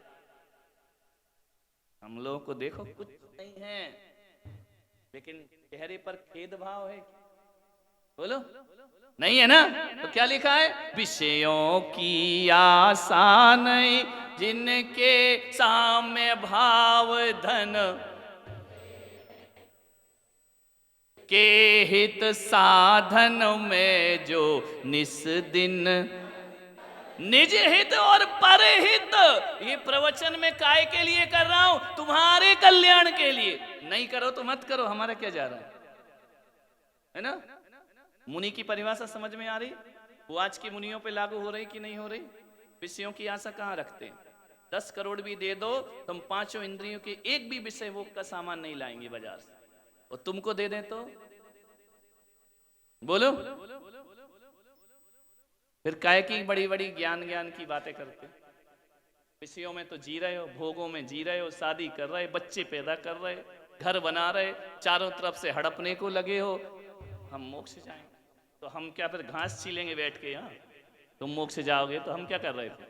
हम लोगों को देखो कुछ नहीं है, लेकिन चेहरे पर खेद भाव है। बोलो नहीं है ना? तो क्या लिखा है? विषयों की आशा नहीं जिनके साम्य भाव धन के हित साधन में जो निस दिन निज हित और परहित। ये प्रवचन में काय के लिए कर रहा हूं? तुम्हारे कल्याण के लिए। नहीं करो तो मत करो, हमारा क्या जा रहा है ना? मुनि की परिभाषा समझ में आ रही? वो आज की मुनियों पे लागू हो रही कि नहीं हो रही? विषयों की आशा कहां रखते हैं? 10 करोड़ भी दे दो, तुम 5 इंद्रियों के एक भी विषय भोग का सामान नहीं लाएंगे बाजार से, और तुमको दे दें तो बोलो फिर काय की बड़ी बड़ी ज्ञान की बातें करते? विषयों में तो जी रहे हो, भोगों में जी रहे हो, शादी कर रहे, बच्चे पैदा कर रहे, घर बना रहे, चारों तरफ से हड़पने को लगे हो। हम मोक्ष जाएंगे तो हम क्या फिर घास छीलेंगे बैठ के? यहाँ तुम मोक्ष जाओगे तो हम क्या कर रहे थे?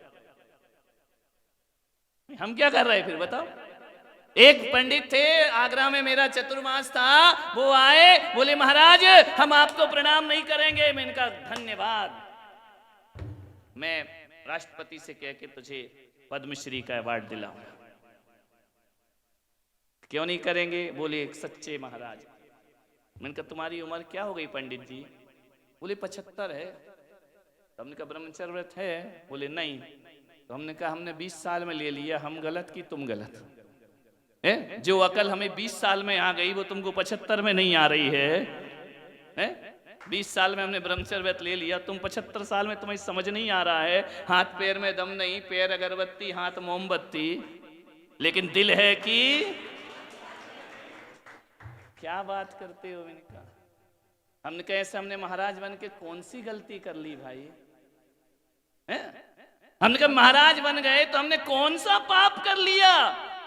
हम क्या कर रहे फिर बताओ? एक पंडित थे आगरा में, मेरा चतुर्मास था, वो आए, बोले महाराज हम आपको प्रणाम नहीं करेंगे। मैंने कहा धन्यवाद, मैं राष्ट्रपति से कह के तुझे पद्मश्री का अवार्ड दिलाऊंगा। क्यों नहीं करेंगे? बोले एक सच्चे महाराज। मैंने कहा तुम्हारी उम्र क्या हो गई पंडित जी? बोले 75 है। तो हमने कहा ब्रह्मचर्य व्रत है? बोले नहीं। तो हमने कहा हमने 20 साल में ले लिया, हम गलत कि तुम गलत है? जो अकल हमें 20 साल में आ गई वो तुमको 75 में नहीं आ रही है? 20 साल में हमने ब्रह्मचर्य व्रत ले लिया, तुम 75 साल में तुम्हें समझ नहीं आ रहा है? हाथ पैर में दम नहीं, पैर अगरबत्ती हाथ मोमबत्ती, लेकिन दिल है कि क्या बात करते हो? मैंने कहा हमने कैसे हमने महाराज बन के कौन सी गलती कर ली भाई? है? हमने कहा महाराज बन गए तो हमने कौन सा पाप कर लिया?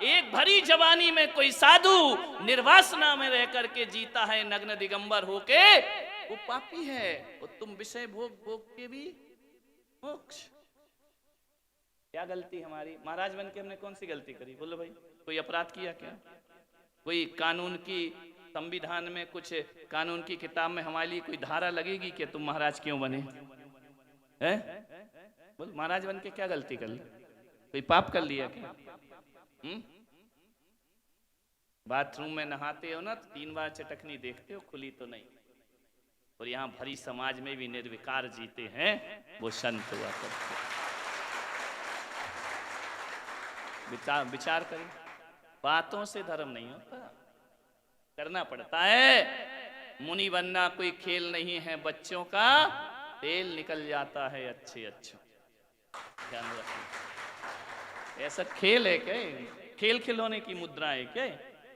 एक भरी जवानी में कोई साधु निर्वासना में रह करके जीता है नग्न दिगंबर होके, वो पापी है। और तुम विषय भोग भोग के भी मोक्ष। क्या गलती हमारी? महाराज बन के हमने कौन सी गलती करी? बोलो भाई, कोई अपराध किया क्या? कोई कानून की संविधान में कुछ कानून की किताब में हमारे लिए कोई धारा लगेगी कि तुम महाराज क्यों बने? है? बोल महाराज बन के क्या गलती कर ली? कोई पाप कर लिया क्या? बाथरूम में नहाते हो ना तो 3 बार चटकनी देखते हो, खुली तो नहीं। और यहाँ भरी समाज में भी निर्विकार जीते हैं वो संत हुआ करते। विचार करें, बातों से धर्म नहीं होता, करना पड़ता है। मुनि बनना कोई खेल नहीं है, बच्चों का तेल निकल जाता है अच्छे अच्छों। ध्यान रखना, ऐसा खेल है क्या? खेल खिलौने की मुद्रा है क्या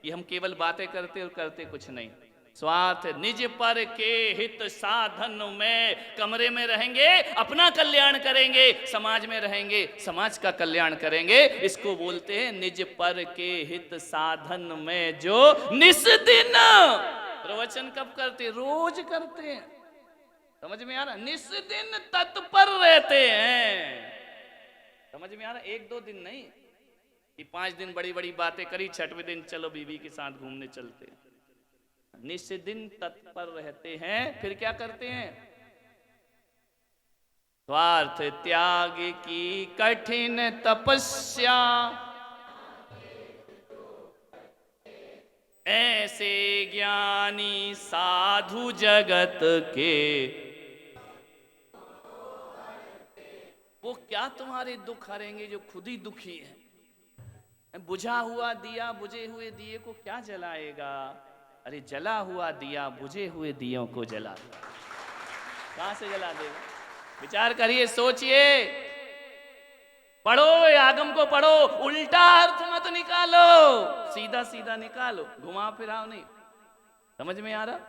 कि हम केवल बातें करते और करते कुछ नहीं? स्वार्थ निज पर के हित साधन में, कमरे में रहेंगे अपना कल्याण करेंगे, समाज में रहेंगे समाज का कल्याण करेंगे। इसको बोलते हैं निज पर के हित साधन में जो निस्दिन। प्रवचन कब करते? रोज करते हैं। समझ में आ रहा? निस्दिन तत्पर रहते हैं। समझ में आ रहा? 1-2 दिन नहीं कि 5 दिन बड़ी बड़ी बातें करी, 6वें दिन चलो बीवी के साथ घूमने चलते। निस्दिन तत्पर रहते हैं। फिर क्या करते हैं? स्वार्थ त्याग की कठिन तपस्या, ऐसे ज्ञानी साधु जगत के। वो क्या तुम्हारे दुख हरेंगे जो खुद ही दुखी है? बुझा हुआ दिया बुझे हुए दिए को क्या जलाएगा? अरे जला हुआ दिया बुझे हुए दियों को जला दे। कहां से जला देगा? विचार करिए, सोचिए, पढ़ो, आगम को पढ़ो, उल्टा अर्थ मत निकालो, सीधा सीधा निकालो, घुमा फिराओ नहीं। समझ में आ रहा?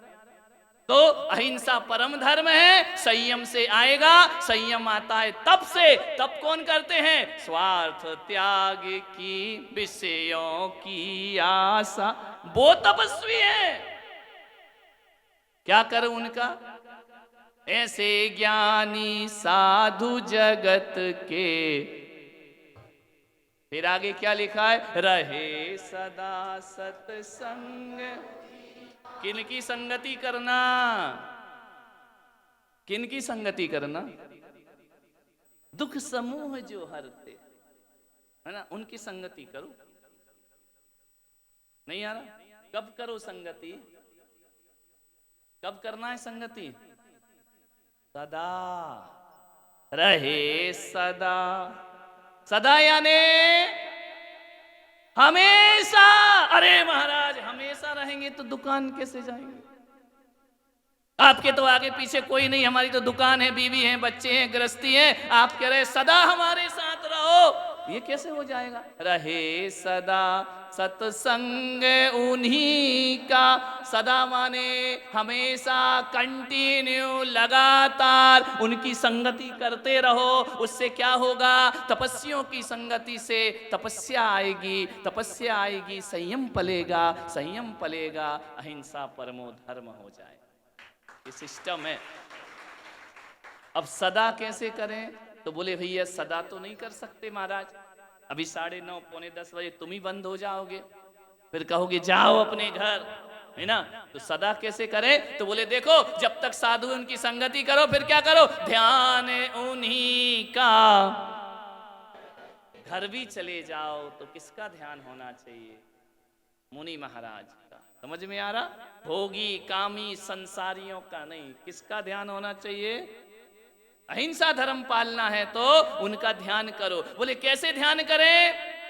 तो अहिंसा परम धर्म है। संयम से आएगा, संयम आता है तप से। तप कौन करते हैं? स्वार्थ त्याग की विषयों की आशा, वो तपस्वी है। क्या कर उनका? ऐसे ज्ञानी साधु जगत के। फिर आगे क्या लिखा है? रहे सदा सत्संग। किनकी संगति करना? किनकी संगति करना? दुख समूह जो हरते, है ना, उनकी संगति करो। नहीं आ रहा? कब करो संगति? कब करना है संगति? सदा। रहे सदा। सदा यानी हमेशा। अरे महाराज हमेशा रहेंगे तो दुकान कैसे जाएंगे? आपके तो आगे पीछे कोई नहीं, हमारी तो दुकान है, बीवी है, बच्चे हैं, गृहस्थी है। आप कह रहे सदा हमारे साथ रहो, ये कैसे हो जाएगा? रहे सदा सत्संग उन्हीं का। सदा माने हमेशा, कंटिन्यू, लगातार उनकी संगति करते रहो। उससे क्या होगा? तपस्वियों की संगति से तपस्या आएगी, तपस्या आएगी, संयम पलेगा, संयम पलेगा, अहिंसा परमो धर्म हो जाए। ये सिस्टम है। अब सदा कैसे करें? तो बोले भैया सदा तो नहीं कर सकते महाराज, अभी 9:30 पौने 10 बजे तुम ही बंद हो जाओगे, फिर कहोगे जाओ अपने घर, है ना? तो सदा कैसे करें? तो बोले देखो, जब तक साधु उनकी संगति करो, फिर क्या करो? ध्यान उन्हीं का। घर भी चले जाओ तो किसका ध्यान होना चाहिए? मुनि महाराज का। समझ में आ रहा? भोगी कामी संसारियों का नहीं, किसका ध्यान होना चाहिए? अहिंसा धर्म पालना है तो उनका ध्यान करो। बोले कैसे ध्यान करें?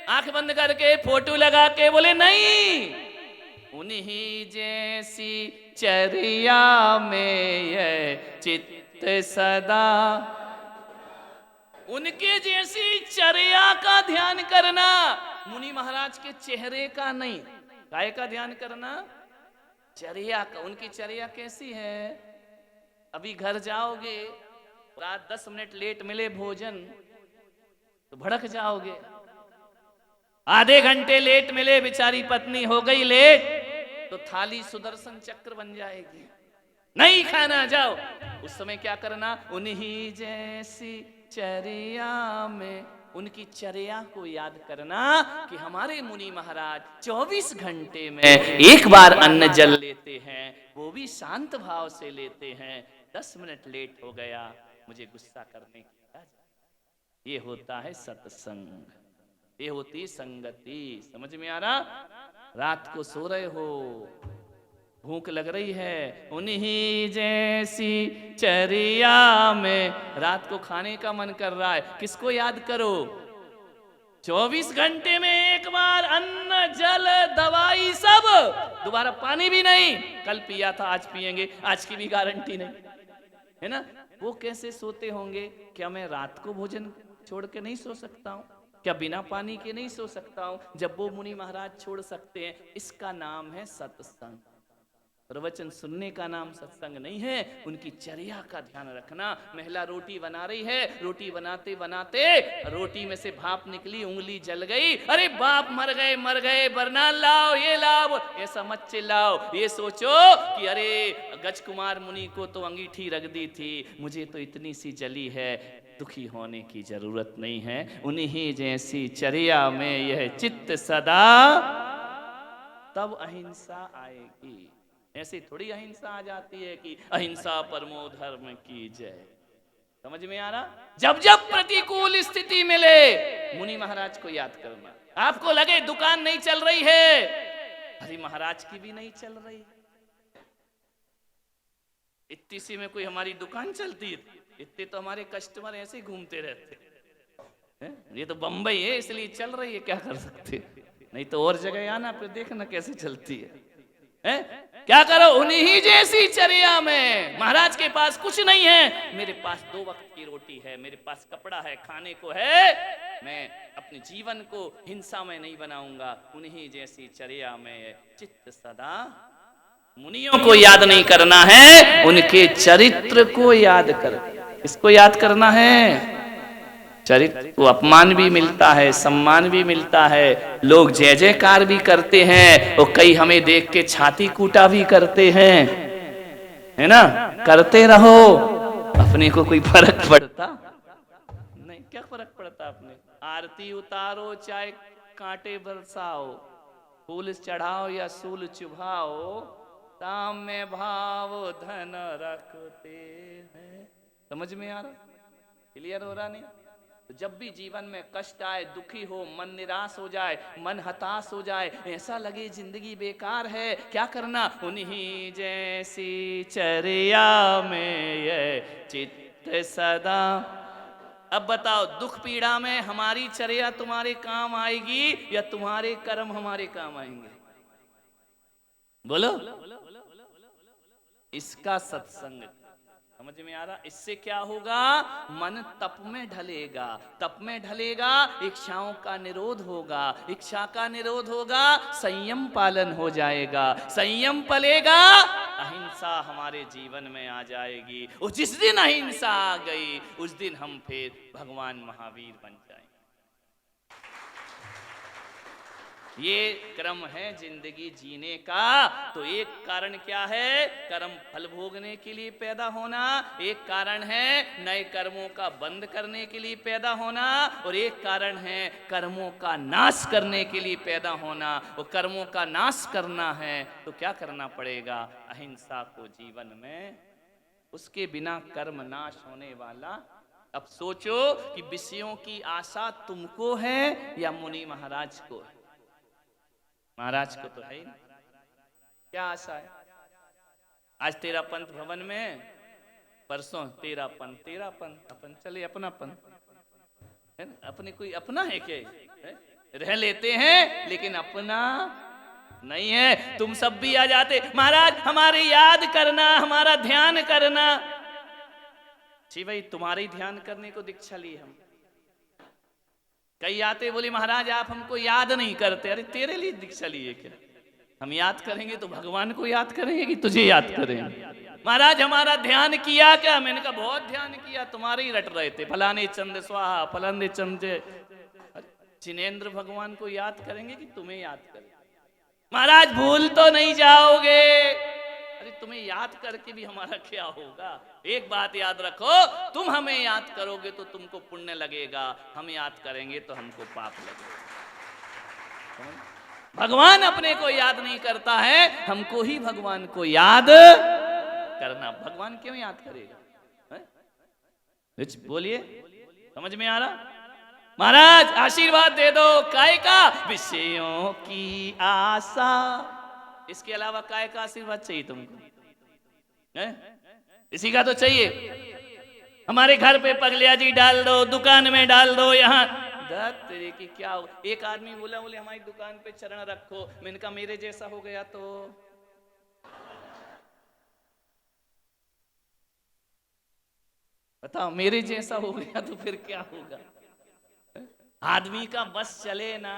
आंख बंद करके फोटो लगा के? बोले नहीं, उन्हीं जैसी चर्या में ये चित्त सदा, उनके जैसी चर्या का ध्यान करना, मुनि महाराज के चेहरे का नहीं। काय का ध्यान करना? चर्या का। उनकी चर्या कैसी है? अभी घर जाओगे, रात 10 मिनट लेट मिले भोजन तो भड़क जाओगे। आधे घंटे लेट मिले, बेचारी पत्नी हो गई लेट, तो थाली सुदर्शन चक्र बन जाएगी। नहीं खाना, जाओ। उस समय क्या करना? उन्हीं जैसी चर्या में, उनकी चर्या को याद करना कि हमारे मुनि महाराज 24 घंटे में एक बार अन्न जल लेते हैं, वो भी शांत भाव से लेते हैं। 10 मिनट लेट हो गया, मुझे गुस्सा करने की वजह। ये होता है सत्संग, ये होती संगति। समझ में आ रहा? रात को सो रहे हो, भूख लग रही है, उन्हीं जैसी चर्या में रात को खाने का मन कर रहा है, किसको याद करो? 24 घंटे में एक बार अन्न जल दवाई सब, दोबारा पानी भी नहीं। कल पिया था, आज पिएंगे, आज की भी गारंटी नहीं, है ना? वो कैसे सोते होंगे? क्या मैं रात को भोजन छोड़ के नहीं सो सकता हूँ? क्या बिना पानी के नहीं सो सकता हूँ? जब वो मुनि महाराज छोड़ सकते हैं, इसका नाम है सत्संग। प्रवचन सुनने का नाम सत्संग नहीं है, उनकी चर्या का ध्यान रखना। महिला रोटी बना रही है, रोटी बनाते बनाते रोटी में से भाप निकली, उंगली जल गई, अरे बाप मर गए मर गए, बरनाल लाओ, ये लाओ, ऐसा मत चिल्लाओ। ये सोचो कि अरे गज कुमार मुनि को तो अंगीठी रख दी थी, मुझे तो इतनी सी जली है। दुखी होने की जरूरत नहीं है। उन्हीं जैसी चर्या में यह चित्त सदा, तब अहिंसा आएगी। ऐसे थोड़ी अहिंसा आ जाती है कि अहिंसा परमो धर्म की जय। समझ में आ रहा? जब जब प्रतिकूल स्थिति मिले, मुनि महाराज को याद करना। आपको लगे दुकान नहीं चल रही है, अरे महाराज की भी नहीं चल रही, इतनी सी में कोई हमारी दुकान चलती है? इतने तो हमारे कस्टमर ऐसे ही घूमते रहते हैं। ये तो बंबई है इसलिए चल रही है, क्या कर सकते, नहीं तो और जगह आना, फिर देखना कैसे चलती है। क्या करो? उन्हीं जैसी चर्या में। महाराज के पास कुछ नहीं है, मेरे पास 2 वक्त की रोटी है, मेरे पास कपड़ा है, खाने को है, मैं अपने जीवन को हिंसा में नहीं बनाऊंगा। उन्हीं जैसी चर्या में चित्त सदा। मुनियों को याद नहीं करना है, उनके चरित्र को याद कर। इसको याद करना है, चरित्र को अपमान भी मिलता है, सम्मान भी मिलता है, लोग जय जयकार भी करते हैं, और कई हमें देख के छाती कूटा भी करते हैं, है ना? करते रहो, अपने को कोई फर्क पड़ता नहीं। क्या फर्क पड़ता अपने? आरती उतारो चाहे कांटे बरसाओ, फूल चढ़ाओ या सूल चुभाओ, ताम में भाव धन रखते हैं। समझ में आ रहा? क्लियर हो रहा? नहीं तो जब भी जीवन में कष्ट आए, दुखी हो, मन निराश हो जाए, मन हताश हो जाए, ऐसा लगे जिंदगी बेकार है, क्या करना? उन्हीं जैसी चर्या में ये चित्त सदा। अब बताओ, दुख पीड़ा में हमारी चर्या तुम्हारे काम आएगी या तुम्हारे कर्म हमारे काम आएंगे? बोलो। इसका सत्संग समझ में आ रहा? इससे क्या होगा? मन तप में ढलेगा, तप में ढलेगा, इच्छाओं का निरोध होगा, इच्छा का निरोध होगा, संयम पालन हो जाएगा, संयम पलेगा, अहिंसा हमारे जीवन में आ जाएगी। और जिस दिन अहिंसा आ गई, उस दिन हम फिर भगवान महावीर बन जाएंगे। ये क्रम है जिंदगी जीने का। तो एक कारण क्या है? कर्म फल भोगने के लिए पैदा होना, एक कारण है नए कर्मों का बंद करने के लिए पैदा होना, और एक कारण है कर्मों का नाश करने के लिए पैदा होना। और कर्मों का नाश करना है तो क्या करना पड़ेगा? अहिंसा को जीवन में, उसके बिना कर्म नाश होने वाला। अब सोचो कि विषयों की आशा तुमको है या मुनि महाराज को है? महाराज को तो है ही नहीं। क्या आशा है? आज तेरा पंथ भवन में, परसों तेरा पंथ अपन चले अपनापन है ना? अपने कोई अपना है क्या? है? रह लेते हैं लेकिन अपना नहीं है। तुम सब भी आ जाते, महाराज हमारे याद करना, हमारा ध्यान करना। जी भाई, तुम्हारे ध्यान करने को दीक्षा ली हम। कई आते बोले महाराज आप हमको याद नहीं करते। अरे तेरे लिए दीक्षा लिए क्या? हम याद करेंगे तो भगवान को याद करेंगे कि तुझे याद करेंगे? महाराज हमारा ध्यान किया क्या? मैंने कहा बहुत ध्यान किया, तुम्हारे ही रट रहे थे, फलाने चंद स्वाहा फलाने चंद। जिनेंद्र भगवान को याद करेंगे कि तुम्हें याद करेंगे? महाराज भूल तो नहीं जाओगे? अरे तुम्हें याद करके भी हमारा क्या होगा? एक बात याद रखो, तुम हमें याद करोगे तो तुमको पुण्य लगेगा, हम याद करेंगे तो हमको पाप लगेगा। भगवान अपने को याद नहीं करता है, हमको ही भगवान को याद करना। भगवान क्यों याद करेगा? बोलिए, समझ में आ रहा? महाराज आशीर्वाद दे दो। काय का? विषयों की आशा। इसके अलावा काय का आशीर्वाद चाहिए तुमको? है? इसी का तो चाहिए। हमारे घर पे पगलिया जी डाल दो, दुकान में डाल दो, यहाँ तेरे की क्या हो। एक आदमी बोला बोले हमारी दुकान पे चरण रखो। मैंने कहा मेरे जैसा हो गया तो? बताओ, मेरे जैसा हो गया तो फिर क्या होगा? आदमी का बस चले ना।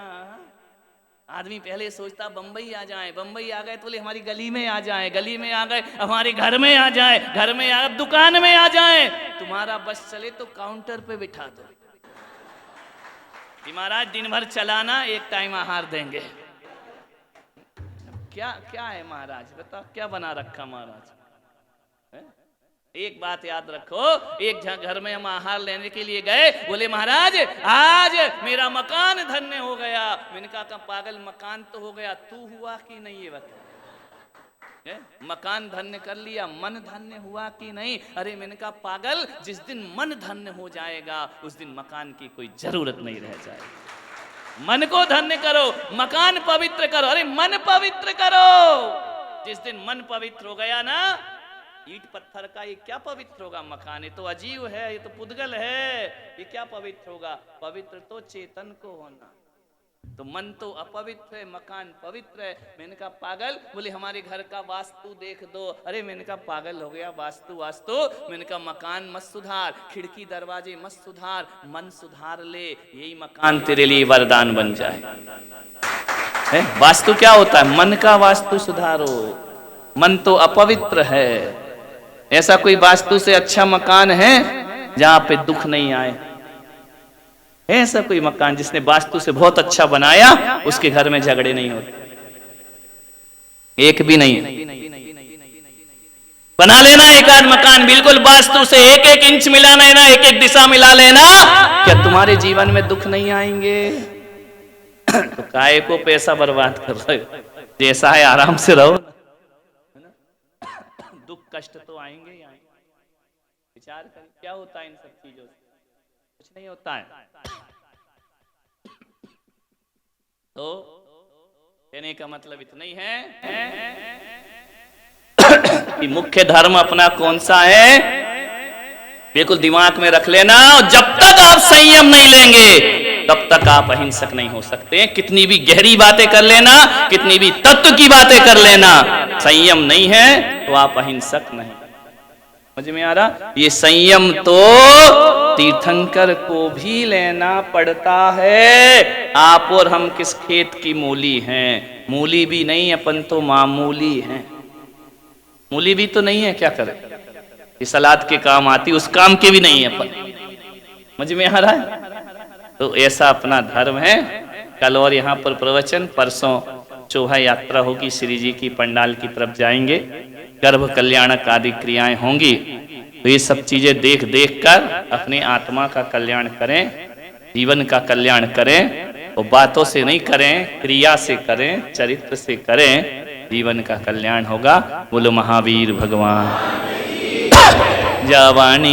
आदमी पहले सोचता बंबई आ जाए, बंबई आ गए तो बोले हमारी गली में आ जाए, गली में आ गए हमारे घर में आ जाए, घर में आ गए दुकान में आ जाए। तुम्हारा बस चले तो काउंटर पे बिठा दो कि महाराज दिन भर चलाना, एक टाइम आहार देंगे। क्या क्या है महाराज? बताओ क्या बना रखा महाराज? एक बात याद रखो, एक घर में हम आहार लेने के लिए गए, बोले महाराज आज मेरा मकान धन्य हो गया। मैंने कहा पागल, मकान तो हो गया, तू हुआ कि नहीं ये बता। मकान धन्य कर लिया, मन धन्य हुआ कि नहीं? अरे मैंने कहा पागल, जिस दिन मन धन्य हो जाएगा उस दिन मकान की कोई जरूरत नहीं रह जाएगी। मन को धन्य करो, मकान पवित्र करो। अरे मन पवित्र करो। जिस दिन मन पवित्र हो गया ना, ईट पत्थर का ये क्या पवित्र होगा? मकान ये तो अजीव है, ये तो पुद्गल है, ये क्या पवित्र होगा? पवित्र तो चेतन को होना। तो मन तो अपवित्र है, मकान पवित्र है। मैंने कहा पागल, बोले हमारे घर का वास्तु देख दो। अरे मैंने कहा पागल हो गया, वास्तु? मैंने कहा मकान मत सुधार, खिड़की दरवाजे मत सुधार, मन सुधार ले, यही मकान तेरे लिए वरदान बन जाए। वास्तु क्या होता है? मन का वास्तु सुधारो। मन तो अपवित्र है। ऐसा कोई वास्तु से अच्छा मकान है जहां पे दुख नहीं आए? ऐसा कोई मकान जिसने वास्तु से बहुत अच्छा बनाया, उसके घर में झगड़े नहीं होते? एक भी नहीं है। बना लेना एक आध मकान बिल्कुल वास्तु से, एक एक इंच मिला लेना, एक एक दिशा मिला लेना, क्या तुम्हारे जीवन में दुख नहीं आएंगे? तो काय को पैसा बर्बाद कर रहे हो? जैसा है आराम से रहो। दुख कष्ट तो आएंगे ही आएंगे। विचार करें क्या होता है इन सब चीजों से? कुछ नहीं होता है। तो कहने का मतलब इतना ही है कि मुख्य धर्म अपना कौन सा है, बिल्कुल दिमाग में रख लेना। और जब तक आप संयम नहीं लेंगे तब तक आप अहिंसक नहीं हो सकते। कितनी भी गहरी बातें कर लेना, कितनी भी तत्व की बातें कर लेना, संयम नहीं है तो आप अहिंसक नहीं। समझ में आ रहा? ये संयम तो तीर्थंकर को भी लेना पड़ता है। आप और हम किस खेत की मूली हैं? मूली भी नहीं, अपन तो मामूली हैं। मूली भी तो नहीं है, क्या करें? ये सलाद के काम आती, उस काम के भी नहीं है अपन। समझ में आ रहा है? तो ऐसा अपना धर्म है। कल और यहाँ पर प्रवचन, परसों चौहा यात्रा होगी, श्री जी की पंडाल की तरफ जाएंगे, गर्भ कल्याणक आदि क्रियाएं होंगी। तो ये सब चीजें देख देख कर अपनी आत्मा का कल्याण करें, जीवन का कल्याण करें। और बातों से नहीं करें, क्रिया से करें, चरित्र से करें, जीवन का कल्याण होगा। बोलो महावीर भगवान। जवानी